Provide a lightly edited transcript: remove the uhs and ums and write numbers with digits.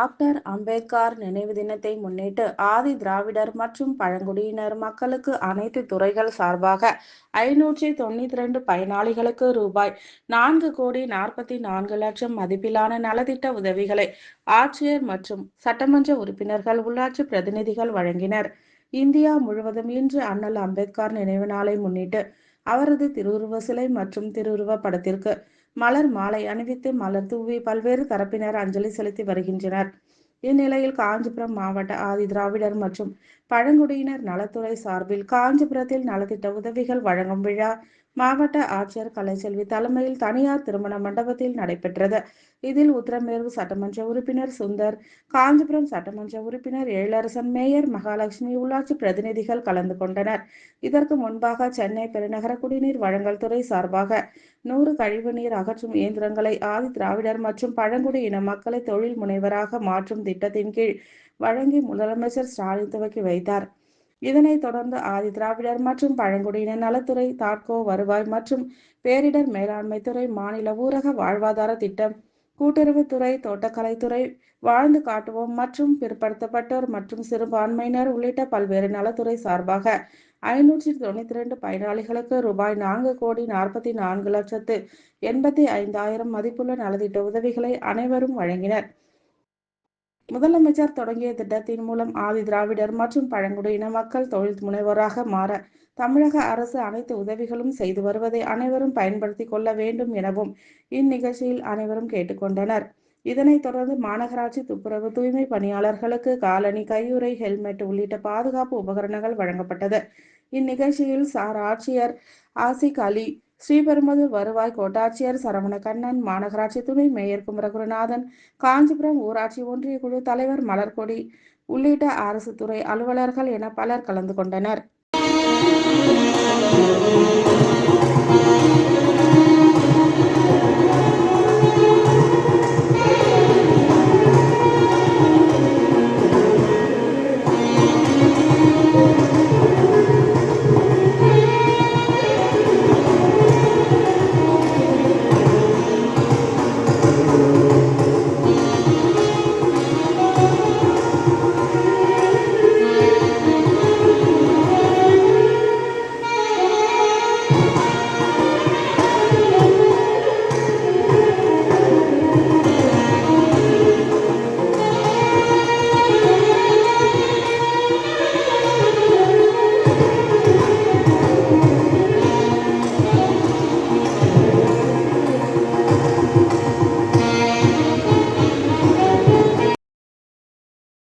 Doctor Ambedkar நினைவு தினத்தை முன்னிட்டு ஆதி திராவிடர் மற்றும் பழங்குடியினர் மக்களுக்கு அனைத்து துறைகள் சார்பாக 592 பயனாளிகளுக்கு ரூபாய் 4,44,00,000 மதிப்பிலான நலத்திட்ட உதவிகளை ஆட்சியர் மற்றும் சட்டமன்ற உறுப்பினர்கள், உள்ளாட்சி பிரதிநிதிகள் வழங்கினர். இந்தியா முழுவதும் இன்று அண்ணல் அம்பேத்கர் நினைவு நாளை முன்னிட்டு அவரது திருவுருவ சிலை மற்றும் திருவுருவ படத்திற்கு மலர் மாலை அணிவித்து மலர் தூவி பல்வேறு தரப்பினர் அஞ்சலி செலுத்தி வருகின்றனர். இந்நிலையில் காஞ்சிபுரம் மாவட்ட ஆதி திராவிடர் மற்றும் பழங்குடியினர் நலத்துறை சார்பில் காஞ்சிபுரத்தில் நலத்திட்ட உதவிகள் வழங்கும் விழா மாவட்ட ஆட்சியர் கலைச்செல்வி தலைமையில் தனியார் திருமண மண்டபத்தில் நடைபெற்றது. இதில் உத்திரமேரூர் சட்டமன்ற உறுப்பினர் சுந்தர், காஞ்சிபுரம் சட்டமன்ற உறுப்பினர் எழிலரசன், மேயர் மகாலட்சுமி, உள்ளாட்சி பிரதிநிதிகள் கலந்து கொண்டனர். இதற்கு முன்பாக சென்னை பெருநகர குடிநீர் வழங்கல் துறை சார்பாக 100 கழிவுநீர் அகற்றும் இயந்திரங்களை ஆதி திராவிடர் மற்றும் பழங்குடி இன மக்களை தொழில் முனைவராக மாற்றும் திட்டத்தின் கீழ் வழங்கி முதலமைச்சர் ஸ்டாலின் துவக்கி வைத்தார். இதனைத் தொடர்ந்து ஆதி திராவிடர் மற்றும் பழங்குடியின நலத்துறை, தாட்கோ, வருவாய் மற்றும் பேரிடர் மேலாண்மை துறை, மாநில ஊரக வாழ்வாதார திட்டம், கூட்டுறவுத்துறை, தோட்டக்கலைத்துறை, வாழ்ந்து காட்டுவோம் மற்றும் பிற்படுத்தப்பட்டோர் மற்றும் சிறுபான்மையினர் உள்ளிட்ட பல்வேறு நலத்துறை சார்பாக 592 பயனாளிகளுக்கு ரூபாய் 4,44,85,000 மதிப்புள்ள நலத்திட்ட உதவிகளை அனைவரும் வழங்கினர். முதலமைச்சர் தொடங்கிய திட்டத்தின் மூலம் ஆதி திராவிடர் மற்றும் பழங்குடியின மக்கள் தொழில் முனைவோராக மாற தமிழக அரசு அனைத்து உதவிகளும் செய்து வருவதை அனைவரும் பயன்படுத்திக் கொள்ள வேண்டும் எனவும் இந்நிகழ்ச்சியில் அனைவரும் கேட்டுக்கொண்டனர். இதனைத் தொடர்ந்து மாநகராட்சி துப்புரவு தூய்மை பணியாளர்களுக்கு காலணி, கையுறை, ஹெல்மெட் உள்ளிட்ட பாதுகாப்பு உபகரணங்கள் வழங்கப்பட்டது. இந்நிகழ்ச்சியில் சார் ஆட்சியர் ஆசிக் அலி, ஸ்ரீபெரும்புதூர் வருவாய் கோட்டாட்சியர் சரவணகண்ணன், மாநகராட்சி துணை மேயர் குமரகுருநாதன், காஞ்சிபுரம் ஊராட்சி ஒன்றிய குழு தலைவர் மலர்கொடி உள்ளிட்ட அரசு துறை அலுவலர்கள் என பலர் கலந்து கொண்டனர்.